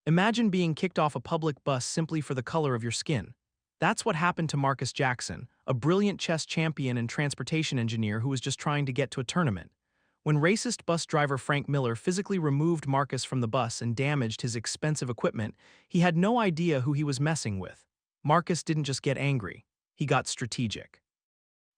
Imagine being kicked off a public bus simply for the color of your skin. That's what happened to Marcus Jackson, a brilliant chess champion and transportation engineer who was just trying to get to a tournament. When racist bus driver Frank Miller physically removed Marcus from the bus and damaged his expensive equipment, he had no idea who he was messing with. Marcus didn't just get angry, he got strategic.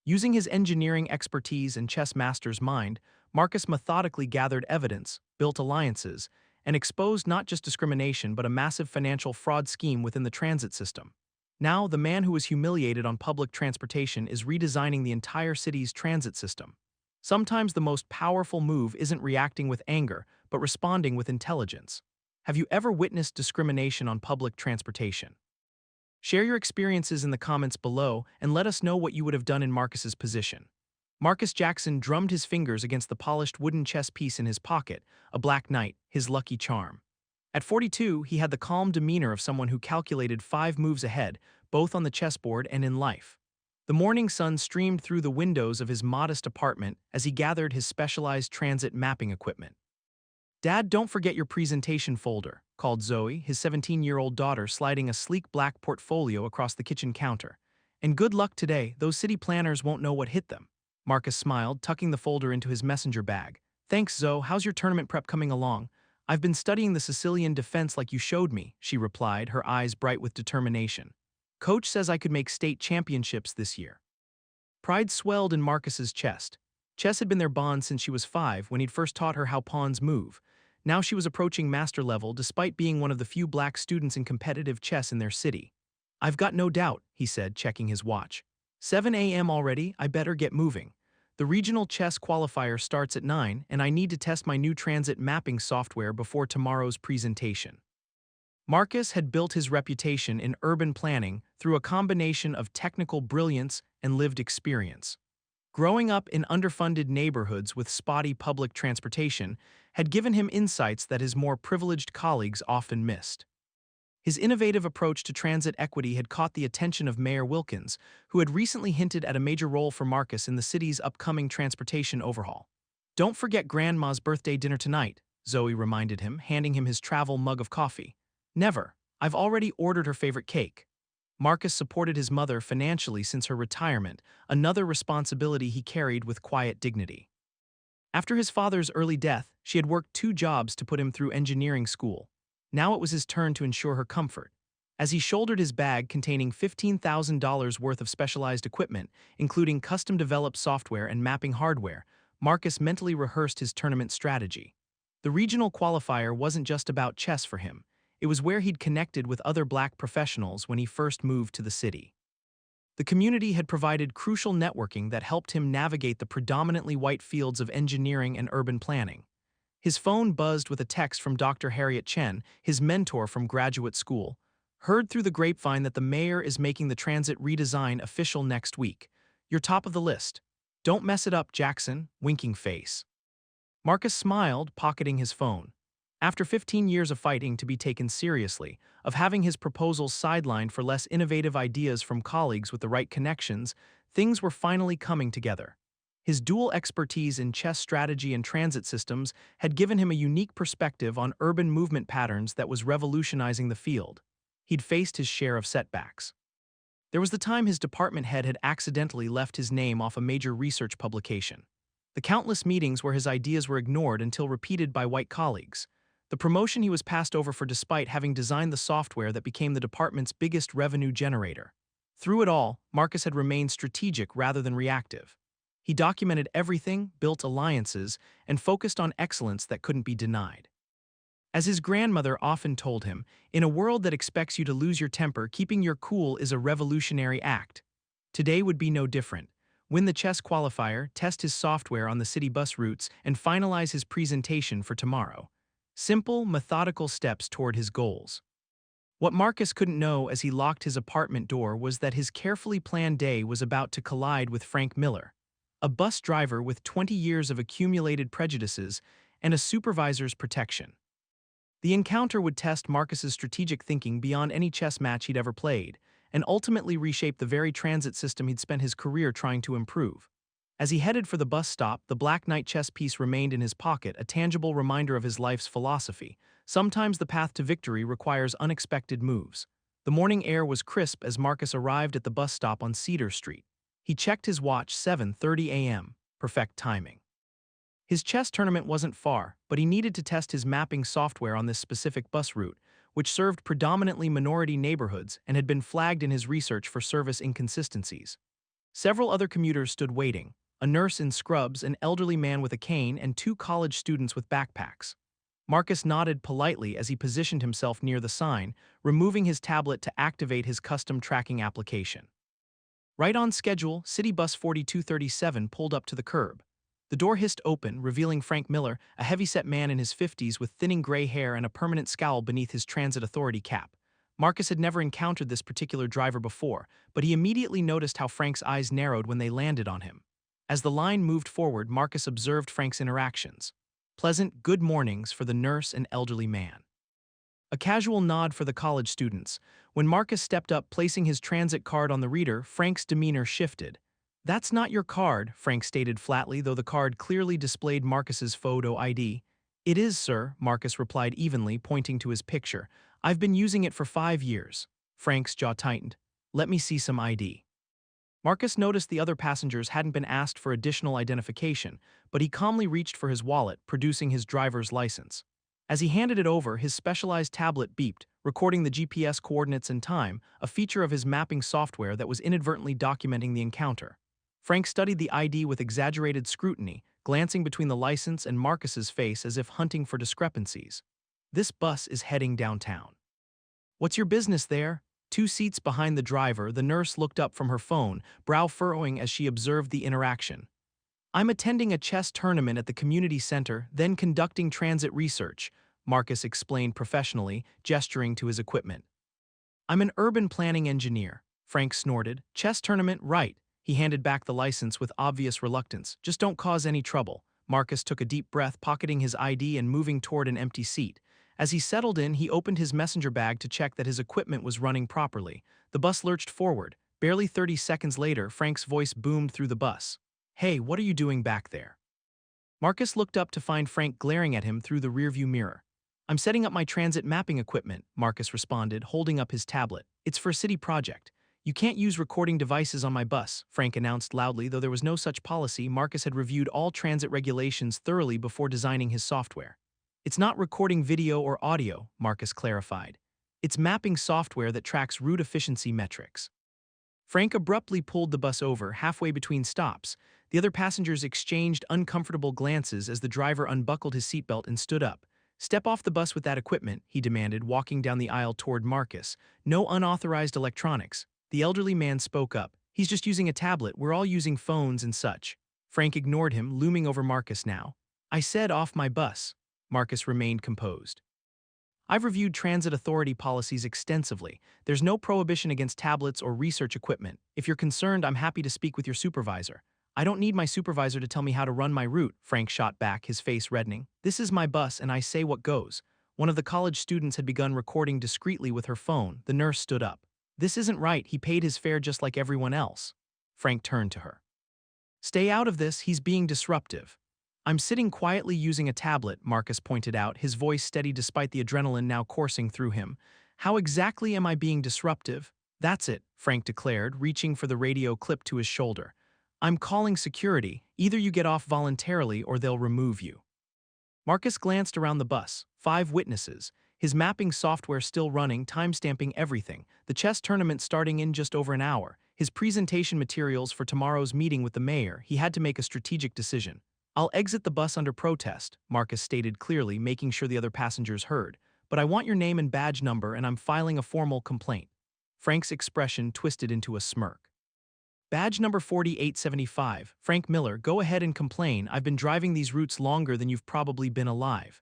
Using his engineering expertise and chess master's mind, Marcus methodically gathered evidence, built alliances, and exposed not just discrimination but a massive financial fraud scheme within the transit system. Now, the man who was humiliated on public transportation is redesigning the entire city's transit system. Sometimes the most powerful move isn't reacting with anger, but responding with intelligence. Have you ever witnessed discrimination on public transportation? Share your experiences in the comments below and let us know what you would have done in Marcus's position. Marcus Jackson drummed his fingers against the polished wooden chess piece in his pocket, a black knight, his lucky charm. At 42, he had the calm demeanor of someone who calculated 5 moves ahead, both on the chessboard and in life. The morning sun streamed through the windows of his modest apartment as he gathered his specialized transit mapping equipment. "Dad, don't forget your presentation folder," called Zoe, his 17-year-old daughter, sliding a sleek black portfolio across the kitchen counter. "And good luck today, those city planners won't know what hit them." Marcus smiled, tucking the folder into his messenger bag. "Thanks, Zoe. How's your tournament prep coming along?" "I've been studying the Sicilian defense like you showed me," she replied, her eyes bright with determination. "Coach says I could make state championships this year." Pride swelled in Marcus's chest. Chess had been their bond since she was 5 when he'd first taught her how pawns move. Now she was approaching master level despite being one of the few black students in competitive chess in their city. "I've got no doubt," he said, checking his watch. 7 a.m. already, I better get moving. The regional chess qualifier starts at 9 and I need to test my new transit mapping software before tomorrow's presentation. Marcus had built his reputation in urban planning through a combination of technical brilliance and lived experience. Growing up in underfunded neighborhoods with spotty public transportation had given him insights that his more privileged colleagues often missed. His innovative approach to transit equity had caught the attention of Mayor Wilkins, who had recently hinted at a major role for Marcus in the city's upcoming transportation overhaul. "Don't forget Grandma's birthday dinner tonight," Zoe reminded him, handing him his travel mug of coffee. "Never. I've already ordered her favorite cake." Marcus supported his mother financially since her retirement, another responsibility he carried with quiet dignity. After his father's early death, she had worked 2 jobs to put him through engineering school. Now it was his turn to ensure her comfort. As he shouldered his bag containing $15,000 worth of specialized equipment, including custom-developed software and mapping hardware, Marcus mentally rehearsed his tournament strategy. The regional qualifier wasn't just about chess for him. It was where he'd connected with other black professionals when he first moved to the city. The community had provided crucial networking that helped him navigate the predominantly white fields of engineering and urban planning. His phone buzzed with a text from Dr. Harriet Chen, his mentor from graduate school. "Heard through the grapevine that the mayor is making the transit redesign official next week. You're top of the list. Don't mess it up, Jackson," winking face. Marcus smiled, pocketing his phone. After 15 years of fighting to be taken seriously, of having his proposals sidelined for less innovative ideas from colleagues with the right connections, things were finally coming together. His dual expertise in chess strategy and transit systems had given him a unique perspective on urban movement patterns that was revolutionizing the field. He'd faced his share of setbacks. There was the time his department head had accidentally left his name off a major research publication. The countless meetings where his ideas were ignored until repeated by white colleagues. The promotion he was passed over for despite having designed the software that became the department's biggest revenue generator. Through it all, Marcus had remained strategic rather than reactive. He documented everything, built alliances, and focused on excellence that couldn't be denied. As his grandmother often told him, in a world that expects you to lose your temper, keeping your cool is a revolutionary act. Today would be no different. Win the chess qualifier, test his software on the city bus routes, and finalize his presentation for tomorrow. Simple, methodical steps toward his goals. What Marcus couldn't know as he locked his apartment door was that his carefully planned day was about to collide with Frank Miller, a bus driver with 20 years of accumulated prejudices and a supervisor's protection. The encounter would test Marcus's strategic thinking beyond any chess match he'd ever played, and ultimately reshape the very transit system he'd spent his career trying to improve. As he headed for the bus stop, the Black Knight chess piece remained in his pocket, a tangible reminder of his life's philosophy: Sometimes the path to victory requires unexpected moves. The morning air was crisp as Marcus arrived at the bus stop on Cedar Street. He checked his watch 7:30 a.m. Perfect timing. His chess tournament wasn't far, but he needed to test his mapping software on this specific bus route, which served predominantly minority neighborhoods and had been flagged in his research for service inconsistencies. Several other commuters stood waiting, a nurse in scrubs, an elderly man with a cane, and two college students with backpacks. Marcus nodded politely as he positioned himself near the sign, removing his tablet to activate his custom tracking application. Right on schedule, City Bus 4237 pulled up to the curb. The door hissed open, revealing Frank Miller, a heavyset man in his 50s with thinning gray hair and a permanent scowl beneath his transit authority cap. Marcus had never encountered this particular driver before, but he immediately noticed how Frank's eyes narrowed when they landed on him. As the line moved forward, Marcus observed Frank's interactions. Pleasant good mornings for the nurse and elderly man. A casual nod for the college students. When Marcus stepped up, placing his transit card on the reader, Frank's demeanor shifted. "That's not your card," Frank stated flatly, though the card clearly displayed Marcus's photo ID. "It is, sir," Marcus replied evenly, pointing to his picture. "I've been using it for 5 years." Frank's jaw tightened. "Let me see some ID." Marcus noticed the other passengers hadn't been asked for additional identification, but he calmly reached for his wallet, producing his driver's license. As he handed it over, his specialized tablet beeped, recording the GPS coordinates and time, a feature of his mapping software that was inadvertently documenting the encounter. Frank studied the ID with exaggerated scrutiny, glancing between the license and Marcus's face as if hunting for discrepancies. "This bus is heading downtown." "What's your business there?" 2 seats behind the driver, the nurse looked up from her phone, brow furrowing as she observed the interaction. "I'm attending a chess tournament at the community center, then conducting transit research," Marcus explained professionally, gesturing to his equipment. "I'm an urban planning engineer," Frank snorted. "Chess tournament, right." He handed back the license with obvious reluctance. "Just don't cause any trouble." Marcus took a deep breath, pocketing his ID and moving toward an empty seat. As he settled in, he opened his messenger bag to check that his equipment was running properly. The bus lurched forward. Barely 30 seconds later, Frank's voice boomed through the bus. "Hey, what are you doing back there?" Marcus looked up to find Frank glaring at him through the rearview mirror. "I'm setting up my transit mapping equipment," Marcus responded, holding up his tablet. "It's for a city project." "You can't use recording devices on my bus," Frank announced loudly. Though there was no such policy, Marcus had reviewed all transit regulations thoroughly before designing his software. "It's not recording video or audio," Marcus clarified. "It's mapping software that tracks route efficiency metrics." Frank abruptly pulled the bus over, halfway between stops. The other passengers exchanged uncomfortable glances as the driver unbuckled his seatbelt and stood up. "Step off the bus with that equipment," he demanded, walking down the aisle toward Marcus. "No unauthorized electronics." The elderly man spoke up. "He's just using a tablet. We're all using phones and such." Frank ignored him, looming over Marcus now. "I said off my bus." Marcus remained composed. "I've reviewed transit authority policies extensively. There's no prohibition against tablets or research equipment. If you're concerned, I'm happy to speak with your supervisor." "I don't need my supervisor to tell me how to run my route," Frank shot back, his face reddening. "This is my bus and I say what goes." One of the college students had begun recording discreetly with her phone. The nurse stood up. "This isn't right. He paid his fare just like everyone else." Frank turned to her. "Stay out of this. He's being disruptive." "I'm sitting quietly using a tablet," Marcus pointed out, his voice steady despite the adrenaline now coursing through him. "How exactly am I being disruptive?" "That's it," Frank declared, reaching for the radio clipped to his shoulder. "I'm calling security. Either you get off voluntarily or they'll remove you." Marcus glanced around the bus. 5 witnesses. His mapping software still running, timestamping everything. The chess tournament starting in just over an hour. His presentation materials for tomorrow's meeting with the mayor. He had to make a strategic decision. "I'll exit the bus under protest," Marcus stated clearly, making sure the other passengers heard. "But I want your name and badge number and I'm filing a formal complaint." Frank's expression twisted into a smirk. "Badge number 4875, Frank Miller, go ahead and complain. I've been driving these routes longer than you've probably been alive."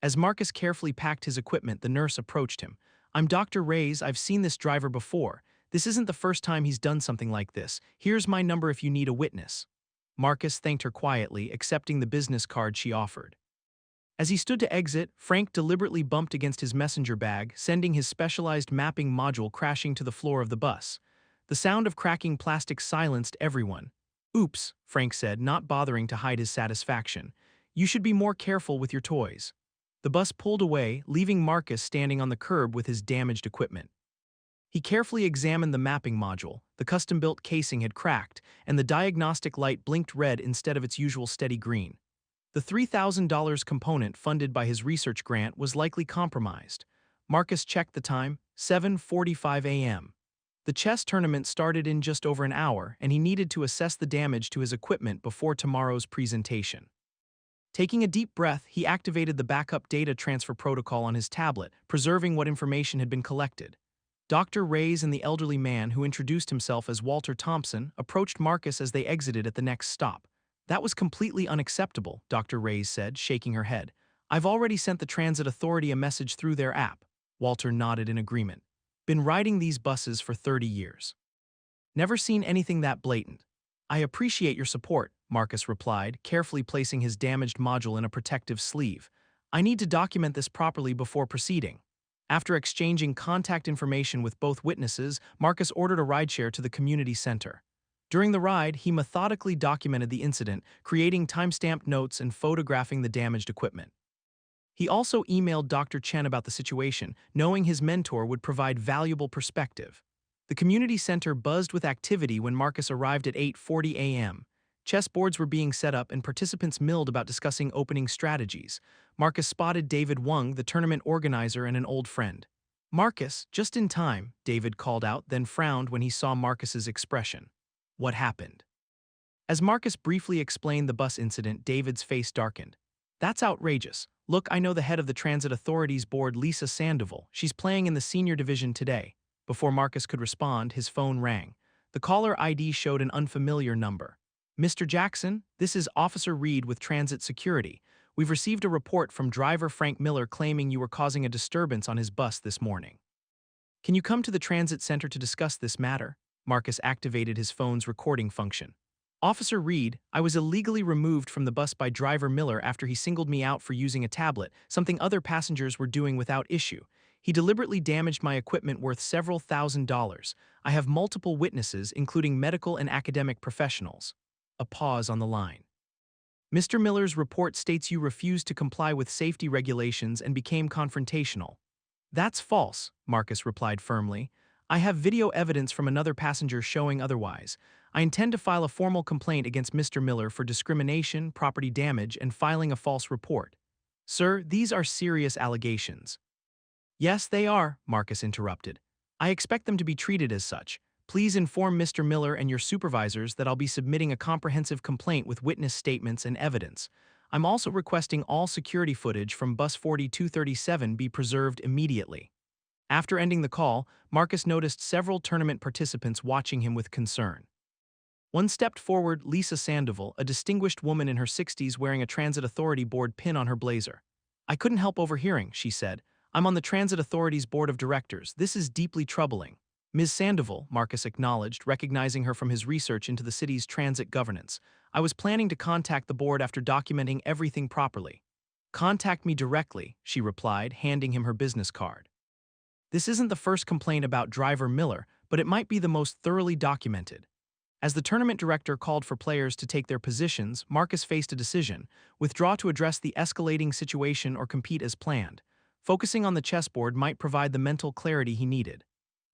As Marcus carefully packed his equipment, the nurse approached him. "I'm Dr. Reyes. I've seen this driver before. This isn't the first time he's done something like this. Here's my number if you need a witness." Marcus thanked her quietly, accepting the business card she offered. As he stood to exit, Frank deliberately bumped against his messenger bag, sending his specialized mapping module crashing to the floor of the bus. The sound of cracking plastic silenced everyone. "Oops," Frank said, not bothering to hide his satisfaction. "You should be more careful with your toys." The bus pulled away, leaving Marcus standing on the curb with his damaged equipment. He carefully examined the mapping module. The custom-built casing had cracked, and the diagnostic light blinked red instead of its usual steady green. The $3,000 component funded by his research grant was likely compromised. Marcus checked the time, 7:45 a.m. The chess tournament started in just over an hour, and he needed to assess the damage to his equipment before tomorrow's presentation. Taking a deep breath, he activated the backup data transfer protocol on his tablet, preserving what information had been collected. Dr. Reyes and the elderly man, who introduced himself as Walter Thompson, approached Marcus as they exited at the next stop. "That was completely unacceptable," Dr. Reyes said, shaking her head. "I've already sent the transit authority a message through their app." Walter nodded in agreement. "Been riding these buses for 30 years. Never seen anything that blatant." "I appreciate your support," Marcus replied, carefully placing his damaged module in a protective sleeve. "I need to document this properly before proceeding." After exchanging contact information with both witnesses, Marcus ordered a rideshare to the community center. During the ride, he methodically documented the incident, creating timestamped notes and photographing the damaged equipment. He also emailed Dr. Chen about the situation, knowing his mentor would provide valuable perspective. The community center buzzed with activity when Marcus arrived at 8:40 a.m. Chess boards were being set up and participants milled about discussing opening strategies. Marcus spotted David Wang, the tournament organizer and an old friend. "Marcus, just in time," David called out, then frowned when he saw Marcus's expression. "What happened?" As Marcus briefly explained the bus incident, David's face darkened. "That's outrageous. Look, I know the head of the Transit Authorities Board, Lisa Sandoval. She's playing in the senior division today." Before Marcus could respond, his phone rang. The caller ID showed an unfamiliar number. "Mr. Jackson, this is Officer Reed with Transit Security. We've received a report from driver Frank Miller claiming you were causing a disturbance on his bus this morning. Can you come to the transit center to discuss this matter?" Marcus activated his phone's recording function. "Officer Reed, I was illegally removed from the bus by driver Miller after he singled me out for using a tablet, something other passengers were doing without issue. He deliberately damaged my equipment worth several $1,000s. I have multiple witnesses, including medical and academic professionals." A pause on the line. "Mr. Miller's report states you refused to comply with safety regulations and became confrontational." "That's false," Marcus replied firmly. "I have video evidence from another passenger showing otherwise. I intend to file a formal complaint against Mr. Miller for discrimination, property damage, and filing a false report." "Sir, these are serious allegations." "Yes, they are," Marcus interrupted. "I expect them to be treated as such. Please inform Mr. Miller and your supervisors that I'll be submitting a comprehensive complaint with witness statements and evidence. I'm also requesting all security footage from Bus 4237 be preserved immediately." After ending the call, Marcus noticed several tournament participants watching him with concern. One stepped forward, Lisa Sandoval, a distinguished woman in her 60s wearing a Transit Authority Board pin on her blazer. "I couldn't help overhearing," she said. "I'm on the Transit Authority's Board of Directors. This is deeply troubling." "Ms. Sandoval," Marcus acknowledged, recognizing her from his research into the city's transit governance. "I was planning to contact the board after documenting everything properly." "Contact me directly," she replied, handing him her business card. This isn't the first complaint about driver Miller, but it might be the most thoroughly documented. As the tournament director called for players to take their positions, Marcus faced a decision: withdraw to address the escalating situation or compete as planned. Focusing on the chessboard might provide the mental clarity he needed.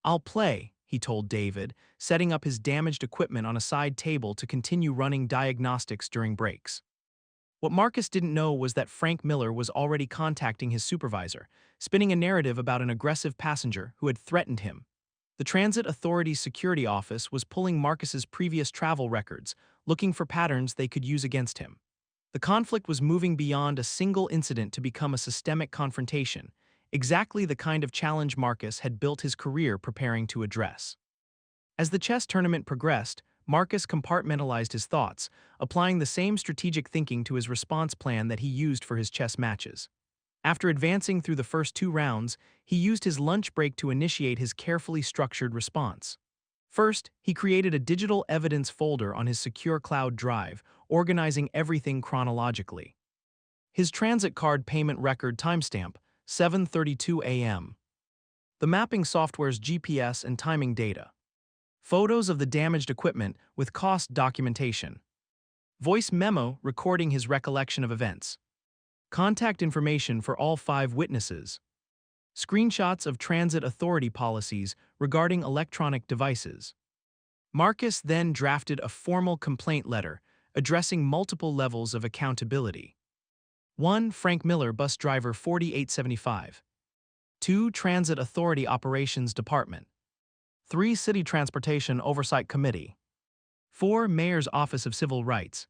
"I'll play," he told David, setting up his damaged equipment on a side table to continue running diagnostics during breaks. What Marcus didn't know was that Frank Miller was already contacting his supervisor, spinning a narrative about an aggressive passenger who had threatened him. The Transit Authority's security office was pulling Marcus's previous travel records, looking for patterns they could use against him. The conflict was moving beyond a single incident to become a systemic confrontation, exactly the kind of challenge Marcus had built his career preparing to address. As the chess tournament progressed, Marcus compartmentalized his thoughts, applying the same strategic thinking to his response plan that he used for his chess matches. After advancing through the first 2 rounds, he used his lunch break to initiate his carefully structured response. First, he created a digital evidence folder on his secure cloud drive, organizing everything chronologically. His transit card payment record timestamp, 7:32 a.m. The mapping software's GPS and timing data. Photos of the damaged equipment with cost documentation. Voice memo recording his recollection of events. Contact information for all 5 witnesses. Screenshots of transit authority policies regarding electronic devices. Marcus then drafted a formal complaint letter addressing multiple levels of accountability. 1. Frank Miller, bus driver 4875. 2. Transit Authority Operations Department. 3. City Transportation Oversight Committee. 4. Mayor's Office of Civil Rights.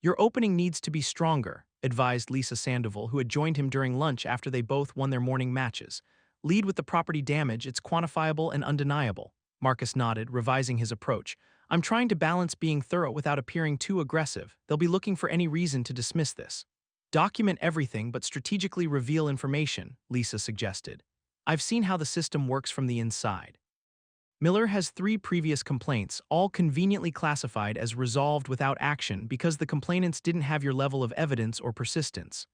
Your opening needs to be stronger, advised Lisa Sandoval, who had joined him during lunch after they both won their morning matches. Lead with the property damage, it's quantifiable and undeniable. Marcus nodded, revising his approach. I'm trying to balance being thorough without appearing too aggressive. They'll be looking for any reason to dismiss this. Document everything but strategically reveal information, Lisa suggested. I've seen how the system works from the inside. Miller has 3 previous complaints, all conveniently classified as resolved without action because the complainants didn't have your level of evidence or persistence.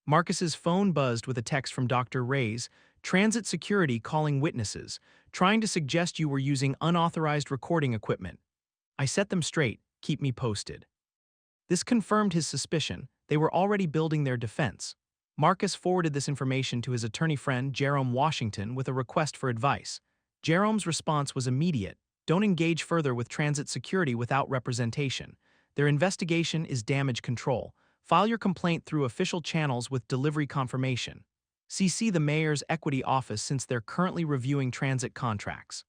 Marcus's phone buzzed with a text from Dr. Ray's, Transit Security calling witnesses, trying to suggest you were using unauthorized recording equipment. I set them straight, keep me posted. This confirmed his suspicion. They were already building their defense. Marcus forwarded this information to his attorney friend Jerome Washington with a request for advice. Jerome's response was immediate. Don't engage further with transit security without representation. Their investigation is damage control. File your complaint through official channels with delivery confirmation. CC the mayor's equity office since they're currently reviewing transit contracts.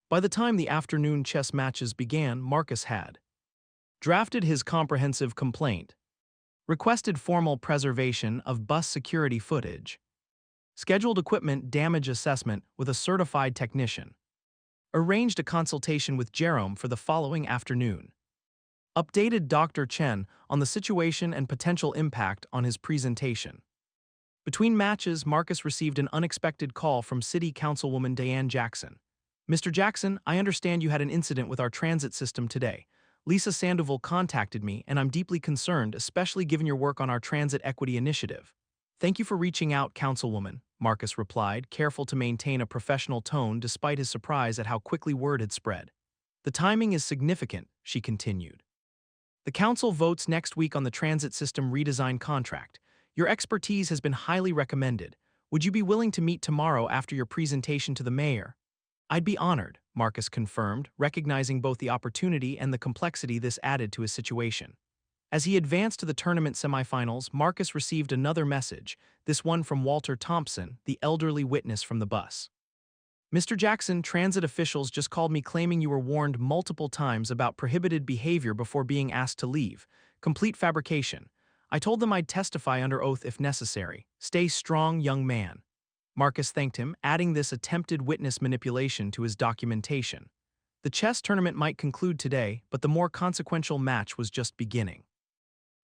By the time the afternoon chess matches began, Marcus had drafted his comprehensive complaint, requested formal preservation of bus security footage, scheduled equipment damage assessment with a certified technician, arranged a consultation with Jerome for the following afternoon, updated Dr. Chen on the situation and potential impact on his presentation. Between matches, Marcus received an unexpected call from City Councilwoman Diane Jackson. Mr. Jackson, I understand you had an incident with our transit system today. Lisa Sandoval contacted me, and I'm deeply concerned, especially given your work on our transit equity initiative. Thank you for reaching out, Councilwoman, Marcus replied, careful to maintain a professional tone despite his surprise at how quickly word had spread. The timing is significant, she continued. The council votes next week on the transit system redesign contract. Your expertise has been highly recommended. Would you be willing to meet tomorrow after your presentation to the mayor? I'd be honored, Marcus confirmed, recognizing both the opportunity and the complexity this added to his situation. As he advanced to the tournament semifinals, Marcus received another message, this one from Walter Thompson, the elderly witness from the bus. Mr. Jackson, transit officials just called me claiming you were warned multiple times about prohibited behavior before being asked to leave. Complete fabrication. I told them I'd testify under oath if necessary. Stay strong, young man. Marcus thanked him, adding this attempted witness manipulation to his documentation. The chess tournament might conclude today, but the more consequential match was just beginning.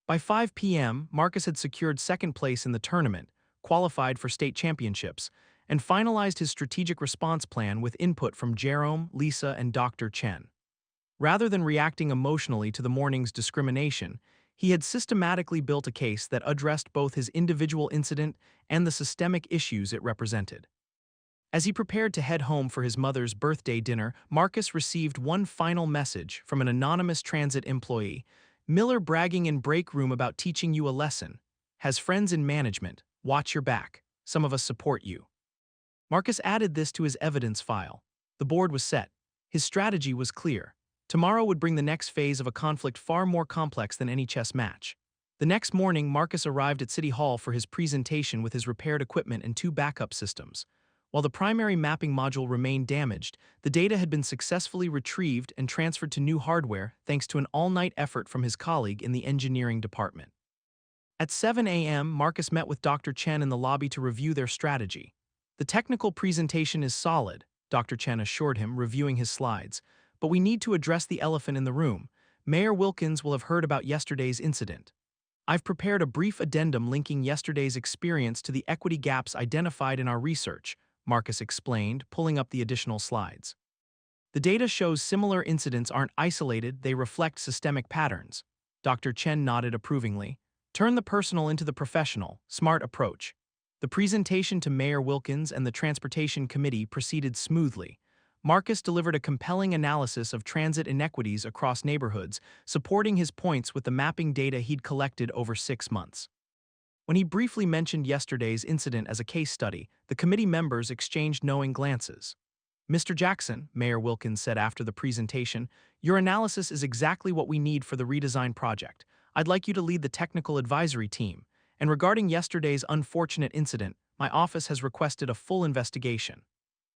By 5 p.m., Marcus had secured second place in the tournament, qualified for state championships, and finalized his strategic response plan with input from Jerome, Lisa, and Dr. Chen. Rather than reacting emotionally to the morning's discrimination, he had systematically built a case that addressed both his individual incident and the systemic issues it represented. As he prepared to head home for his mother's birthday dinner, Marcus received one final message from an anonymous transit employee. Miller bragging in break room about teaching you a lesson. Has friends in management. Watch your back. Some of us support you. Marcus added this to his evidence file. The board was set. His strategy was clear. Tomorrow would bring the next phase of a conflict far more complex than any chess match. The next morning, Marcus arrived at City Hall for his presentation with his repaired equipment and 2 backup systems. While the primary mapping module remained damaged, the data had been successfully retrieved and transferred to new hardware thanks to an all-night effort from his colleague in the engineering department. At 7 a.m., Marcus met with Dr. Chen in the lobby to review their strategy. The technical presentation is solid, Dr. Chen assured him, reviewing his slides. But we need to address the elephant in the room. Mayor Wilkins will have heard about yesterday's incident. I've prepared a brief addendum linking yesterday's experience to the equity gaps identified in our research, Marcus explained, pulling up the additional slides. The data shows similar incidents aren't isolated, they reflect systemic patterns. Dr. Chen nodded approvingly. Turn the personal into the professional, smart approach. The presentation to Mayor Wilkins and the Transportation Committee proceeded smoothly. Marcus delivered a compelling analysis of transit inequities across neighborhoods, supporting his points with the mapping data he'd collected over 6 months. When he briefly mentioned yesterday's incident as a case study, the committee members exchanged knowing glances. Mr. Jackson, Mayor Wilkins said after the presentation, your analysis is exactly what we need for the redesign project. I'd like you to lead the technical advisory team. And regarding yesterday's unfortunate incident, my office has requested a full investigation.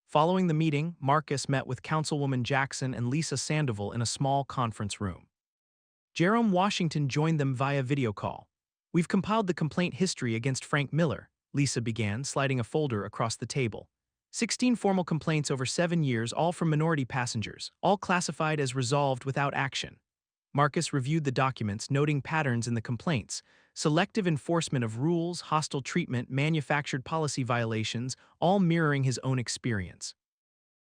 Following the meeting, Marcus met with Councilwoman Jackson and Lisa Sandoval in a small conference room. Jerome Washington joined them via video call. We've compiled the complaint history against Frank Miller, Lisa began, sliding a folder across the table. 16 formal complaints over 7 years, all from minority passengers, all classified as resolved without action. Marcus reviewed the documents, noting patterns in the complaints: selective enforcement of rules, hostile treatment, manufactured policy violations, all mirroring his own experience.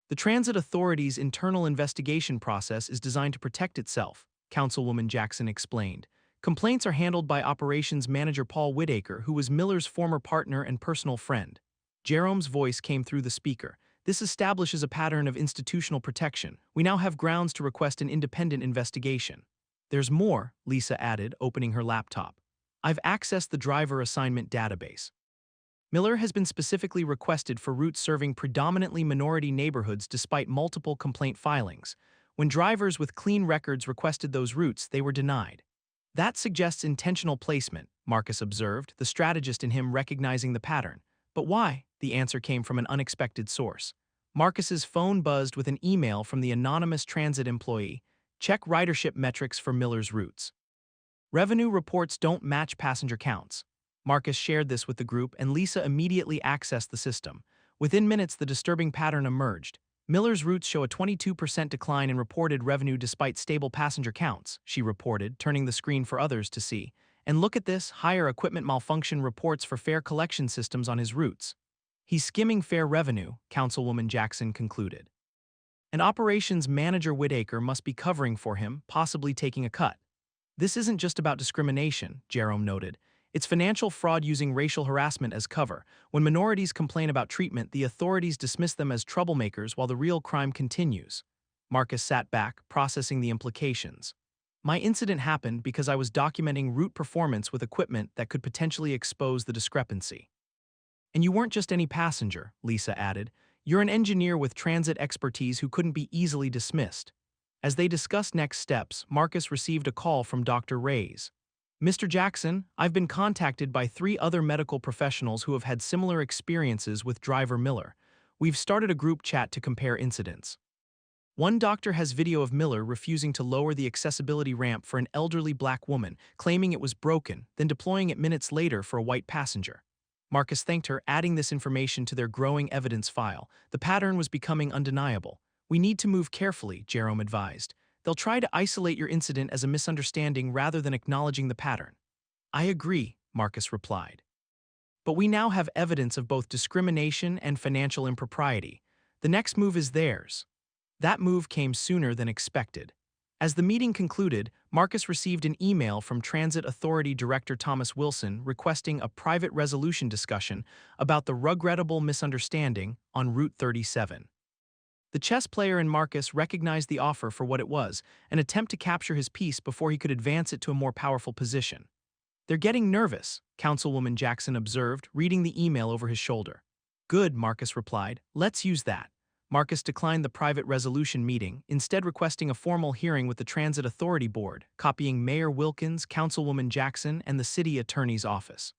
The Transit Authority's internal investigation process is designed to protect itself, Councilwoman Jackson explained. Complaints are handled by Operations Manager Paul Whitaker, who was Miller's former partner and personal friend. Jerome's voice came through the speaker. This establishes a pattern of institutional protection. We now have grounds to request an independent investigation. There's more, Lisa added, opening her laptop. I've accessed the driver assignment database. Miller has been specifically requested for routes serving predominantly minority neighborhoods despite multiple complaint filings. When drivers with clean records requested those routes, they were denied. That suggests intentional placement, Marcus observed, the strategist in him recognizing the pattern. But why? The answer came from an unexpected source. Marcus's phone buzzed with an email from the anonymous transit employee. Check ridership metrics for Miller's routes. Revenue reports don't match passenger counts. Marcus shared this with the group, and Lisa immediately accessed the system. Within minutes, the disturbing pattern emerged. Miller's routes show a 22% decline in reported revenue despite stable passenger counts, she reported, turning the screen for others to see. And look at this, higher equipment malfunction reports for fare collection systems on his routes. He's skimming fare revenue, Councilwoman Jackson concluded. And Operations Manager Whitaker must be covering for him, possibly taking a cut. This isn't just about discrimination, Jerome noted. It's financial fraud using racial harassment as cover. When minorities complain about treatment, the authorities dismiss them as troublemakers while the real crime continues. Marcus sat back, processing the implications. My incident happened because I was documenting route performance with equipment that could potentially expose the discrepancy. And you weren't just any passenger, Lisa added. You're an engineer with transit expertise who couldn't be easily dismissed. As they discussed next steps, Marcus received a call from Dr. Reyes. Mr. Jackson, I've been contacted by 3 other medical professionals who have had similar experiences with driver Miller. We've started a group chat to compare incidents. One doctor has video of Miller refusing to lower the accessibility ramp for an elderly black woman, claiming it was broken, then deploying it minutes later for a white passenger. Marcus thanked her, adding this information to their growing evidence file. The pattern was becoming undeniable. We need to move carefully, Jerome advised. They'll try to isolate your incident as a misunderstanding rather than acknowledging the pattern. I agree, Marcus replied. But we now have evidence of both discrimination and financial impropriety. The next move is theirs. That move came sooner than expected. As the meeting concluded, Marcus received an email from Transit Authority Director Thomas Wilson requesting a private resolution discussion about the regrettable misunderstanding on Route 37. The chess player in Marcus recognized the offer for what it was, an attempt to capture his piece before he could advance it to a more powerful position. They're getting nervous, Councilwoman Jackson observed, reading the email over his shoulder. Good, Marcus replied. Let's use that. Marcus declined the private resolution meeting, instead requesting a formal hearing with the Transit Authority Board, copying Mayor Wilkins, Councilwoman Jackson, and the City Attorney's Office.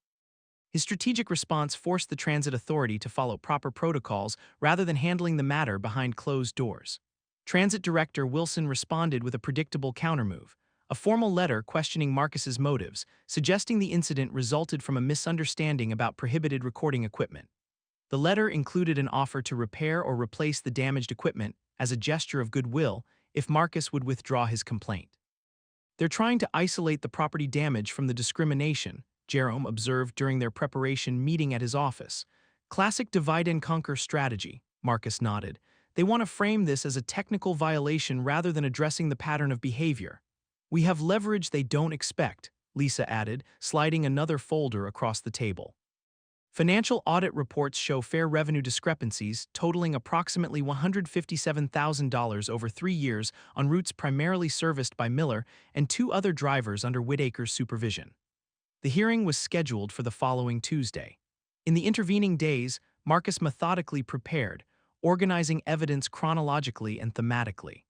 His strategic response forced the Transit Authority to follow proper protocols rather than handling the matter behind closed doors. Transit Director Wilson responded with a predictable countermove, a formal letter questioning Marcus's motives, suggesting the incident resulted from a misunderstanding about prohibited recording equipment. The letter included an offer to repair or replace the damaged equipment as a gesture of goodwill if Marcus would withdraw his complaint. They're trying to isolate the property damage from the discrimination, Jerome observed during their preparation meeting at his office. Classic divide-and-conquer strategy, Marcus nodded. They want to frame this as a technical violation rather than addressing the pattern of behavior. We have leverage they don't expect, Lisa added, sliding another folder across the table. Financial audit reports show fare revenue discrepancies totaling approximately $157,000 over 3 years on routes primarily serviced by Miller and 2 other drivers under Whitaker's supervision. The hearing was scheduled for the following Tuesday. In the intervening days, Marcus methodically prepared, organizing evidence chronologically and thematically.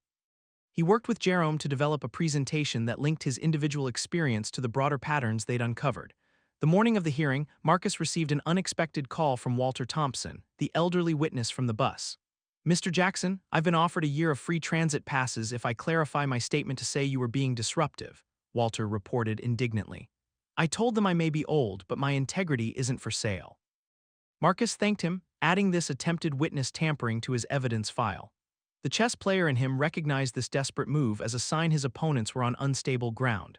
He worked with Jerome to develop a presentation that linked his individual experience to the broader patterns they'd uncovered. The morning of the hearing, Marcus received an unexpected call from Walter Thompson, the elderly witness from the bus. "Mr. Jackson, I've been offered a year of free transit passes if I clarify my statement to say you were being disruptive," Walter reported indignantly. "I told them I may be old, but my integrity isn't for sale." Marcus thanked him, adding this attempted witness tampering to his evidence file. The chess player in him recognized this desperate move as a sign his opponents were on unstable ground.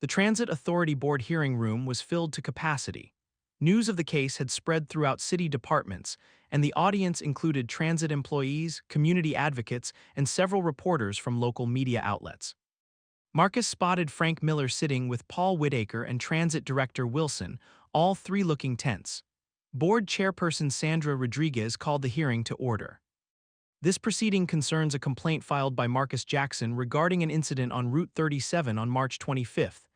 The Transit Authority Board hearing room was filled to capacity. News of the case had spread throughout city departments, and the audience included transit employees, community advocates, and several reporters from local media outlets. Marcus spotted Frank Miller sitting with Paul Whitaker and Transit Director Wilson, all three looking tense. Board Chairperson Sandra Rodriguez called the hearing to order. This proceeding concerns a complaint filed by Marcus Jackson regarding an incident on Route 37 on March 25th.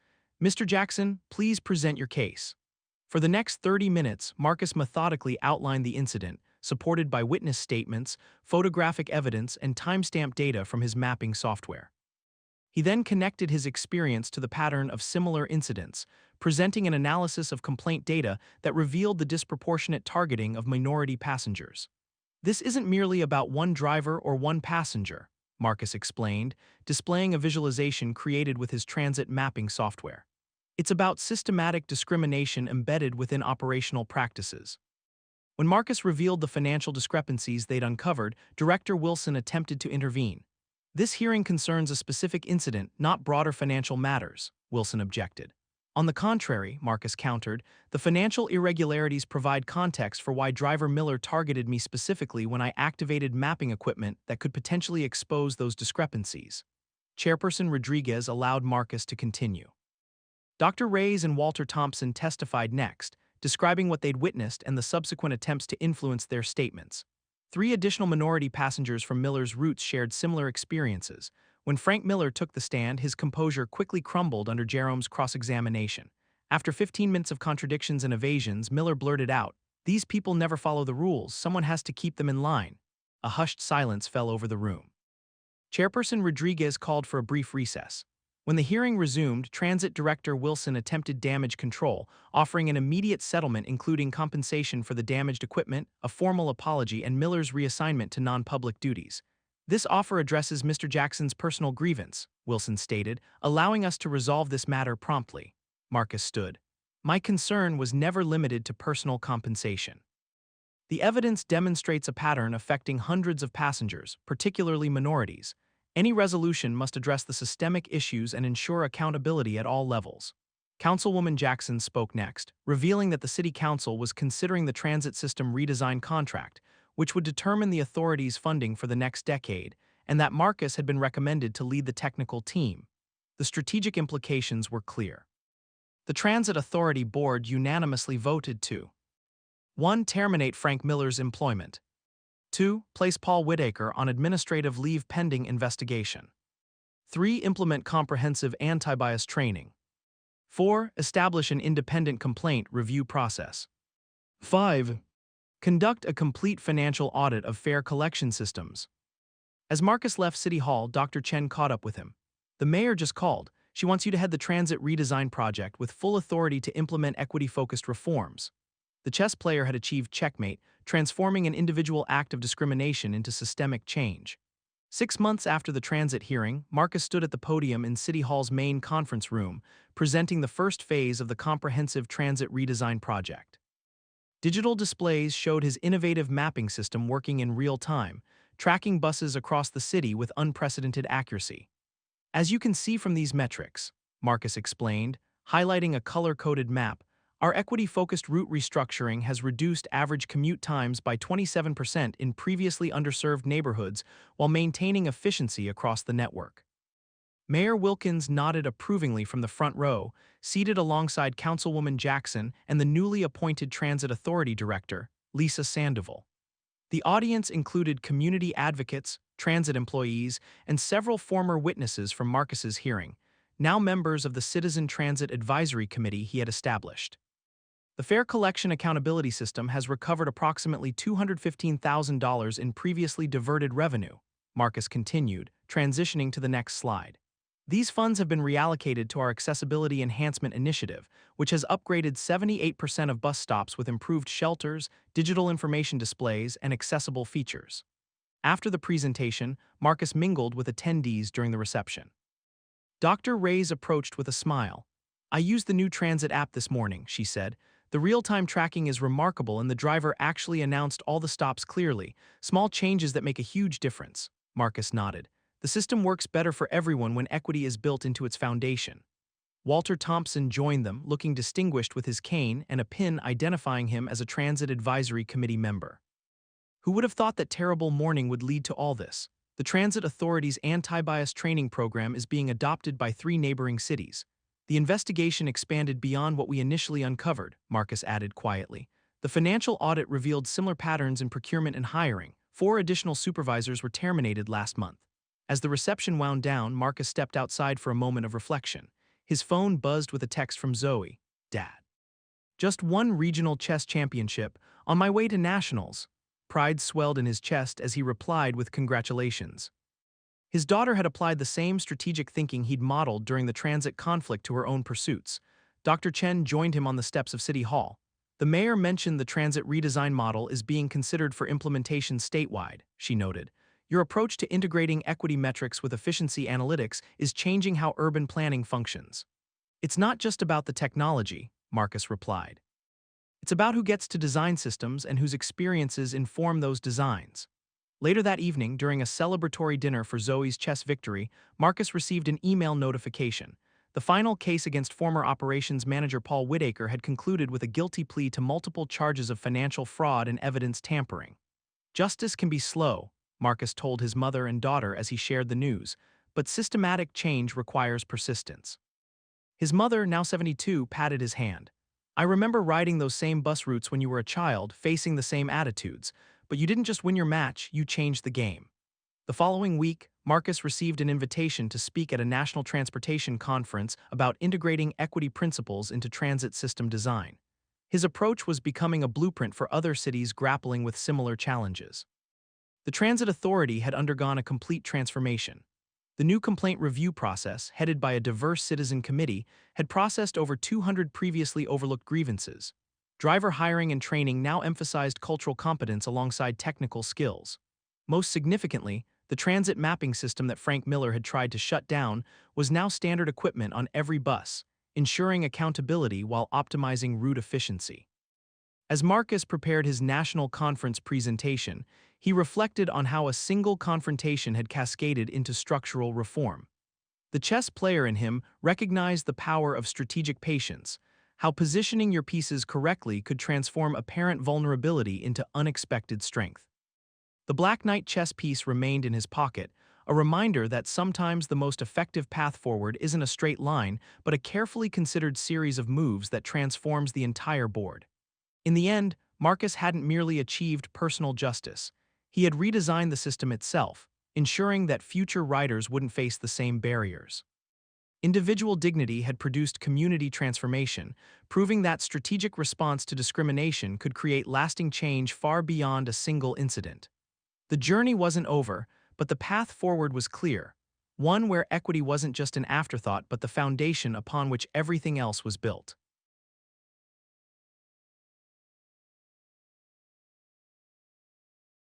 "Mr. Jackson, please present your case." For the next 30 minutes, Marcus methodically outlined the incident, supported by witness statements, photographic evidence, and timestamp data from his mapping software. He then connected his experience to the pattern of similar incidents, presenting an analysis of complaint data that revealed the disproportionate targeting of minority passengers. "This isn't merely about one driver or one passenger," Marcus explained, displaying a visualization created with his transit mapping software. "It's about systematic discrimination embedded within operational practices." When Marcus revealed the financial discrepancies they'd uncovered, Director Wilson attempted to intervene. "This hearing concerns a specific incident, not broader financial matters," Wilson objected. "On the contrary," Marcus countered, "the financial irregularities provide context for why driver Miller targeted me specifically when I activated mapping equipment that could potentially expose those discrepancies." Chairperson Rodriguez allowed Marcus to continue. Dr. Reyes and Walter Thompson testified next, describing what they'd witnessed and the subsequent attempts to influence their statements. Three additional minority passengers from Miller's routes shared similar experiences. When Frank Miller took the stand, his composure quickly crumbled under Jerome's cross-examination. After 15 minutes of contradictions and evasions, Miller blurted out, "These people never follow the rules. Someone has to keep them in line." A hushed silence fell over the room. Chairperson Rodriguez called for a brief recess. When the hearing resumed, Transit Director Wilson attempted damage control, offering an immediate settlement including compensation for the damaged equipment, a formal apology, and Miller's reassignment to non-public duties. "This offer addresses Mr. Jackson's personal grievance," Wilson stated, "allowing us to resolve this matter promptly." Marcus stood. "My concern was never limited to personal compensation. The evidence demonstrates a pattern affecting hundreds of passengers, particularly minorities. Any resolution must address the systemic issues and ensure accountability at all levels." Councilwoman Jackson spoke next, revealing that the City Council was considering the transit system redesign contract, which would determine the authority's funding for the next decade, and that Marcus had been recommended to lead the technical team. The strategic implications were clear. The Transit Authority Board unanimously voted to 1. Terminate Frank Miller's employment. 2. Place Paul Whitaker on administrative leave pending investigation. 3. Implement comprehensive anti-bias training. 4. Establish an independent complaint review process. 5. Conduct a complete financial audit of fare collection systems. As Marcus left City Hall, Dr. Chen caught up with him. "The mayor just called. She wants you to head the transit redesign project with full authority to implement equity-focused reforms." The chess player had achieved checkmate, transforming an individual act of discrimination into systemic change. 6 months after the transit hearing, Marcus stood at the podium in City Hall's main conference room, presenting the first phase of the comprehensive transit redesign project. Digital displays showed his innovative mapping system working in real time, tracking buses across the city with unprecedented accuracy. "As you can see from these metrics," Marcus explained, highlighting a color-coded map, "our equity-focused route restructuring has reduced average commute times by 27% in previously underserved neighborhoods while maintaining efficiency across the network." Mayor Wilkins nodded approvingly from the front row, seated alongside Councilwoman Jackson and the newly appointed Transit Authority Director, Lisa Sandoval. The audience included community advocates, transit employees, and several former witnesses from Marcus's hearing, now members of the Citizen Transit Advisory Committee he had established. The Fare Collection Accountability System has recovered approximately $215,000 in previously diverted revenue, Marcus continued, transitioning to the next slide. These funds have been reallocated to our Accessibility Enhancement Initiative, which has upgraded 78% of bus stops with improved shelters, digital information displays, and accessible features. After the presentation, Marcus mingled with attendees during the reception. Dr. Reyes approached with a smile. "I used the new transit app this morning," she said. "The real-time tracking is remarkable and the driver actually announced all the stops clearly, small changes that make a huge difference." Marcus nodded. "The system works better for everyone when equity is built into its foundation." Walter Thompson joined them, looking distinguished with his cane and a pin identifying him as a Transit Advisory Committee member. Who would have thought that terrible morning would lead to all this? The Transit Authority's anti-bias training program is being adopted by 3 neighboring cities. The investigation expanded beyond what we initially uncovered, Marcus added quietly. The financial audit revealed similar patterns in procurement and hiring. 4 additional supervisors were terminated last month. As the reception wound down, Marcus stepped outside for a moment of reflection. His phone buzzed with a text from Zoe. "Dad. Just won regional chess championship, on my way to nationals." Pride swelled in his chest as he replied with congratulations. His daughter had applied the same strategic thinking he'd modeled during the transit conflict to her own pursuits. Dr. Chen joined him on the steps of City Hall. "The mayor mentioned the transit redesign model is being considered for implementation statewide," she noted. "Your approach to integrating equity metrics with efficiency analytics is changing how urban planning functions." "It's not just about the technology," Marcus replied. "It's about who gets to design systems and whose experiences inform those designs." Later that evening, during a celebratory dinner for Zoe's chess victory, Marcus received an email notification. The final case against former operations manager Paul Whitaker had concluded with a guilty plea to multiple charges of financial fraud and evidence tampering. "Justice can be slow," Marcus told his mother and daughter as he shared the news, "but systematic change requires persistence." His mother, now 72, patted his hand. "I remember riding those same bus routes when you were a child, facing the same attitudes. But you didn't just win your match, you changed the game." The following week, Marcus received an invitation to speak at a national transportation conference about integrating equity principles into transit system design. His approach was becoming a blueprint for other cities grappling with similar challenges. The Transit Authority had undergone a complete transformation. The new complaint review process, headed by a diverse citizen committee, had processed over 200 previously overlooked grievances. Driver hiring and training now emphasized cultural competence alongside technical skills. Most significantly, the transit mapping system that Frank Miller had tried to shut down was now standard equipment on every bus, ensuring accountability while optimizing route efficiency. As Marcus prepared his national conference presentation, he reflected on how a single confrontation had cascaded into structural reform. The chess player in him recognized the power of strategic patience, how positioning your pieces correctly could transform apparent vulnerability into unexpected strength. The Black Knight chess piece remained in his pocket, a reminder that sometimes the most effective path forward isn't a straight line, but a carefully considered series of moves that transforms the entire board. In the end, Marcus hadn't merely achieved personal justice. He had redesigned the system itself, ensuring that future riders wouldn't face the same barriers. Individual dignity had produced community transformation, proving that strategic response to discrimination could create lasting change far beyond a single incident. The journey wasn't over, but the path forward was clear, one where equity wasn't just an afterthought but the foundation upon which everything else was built.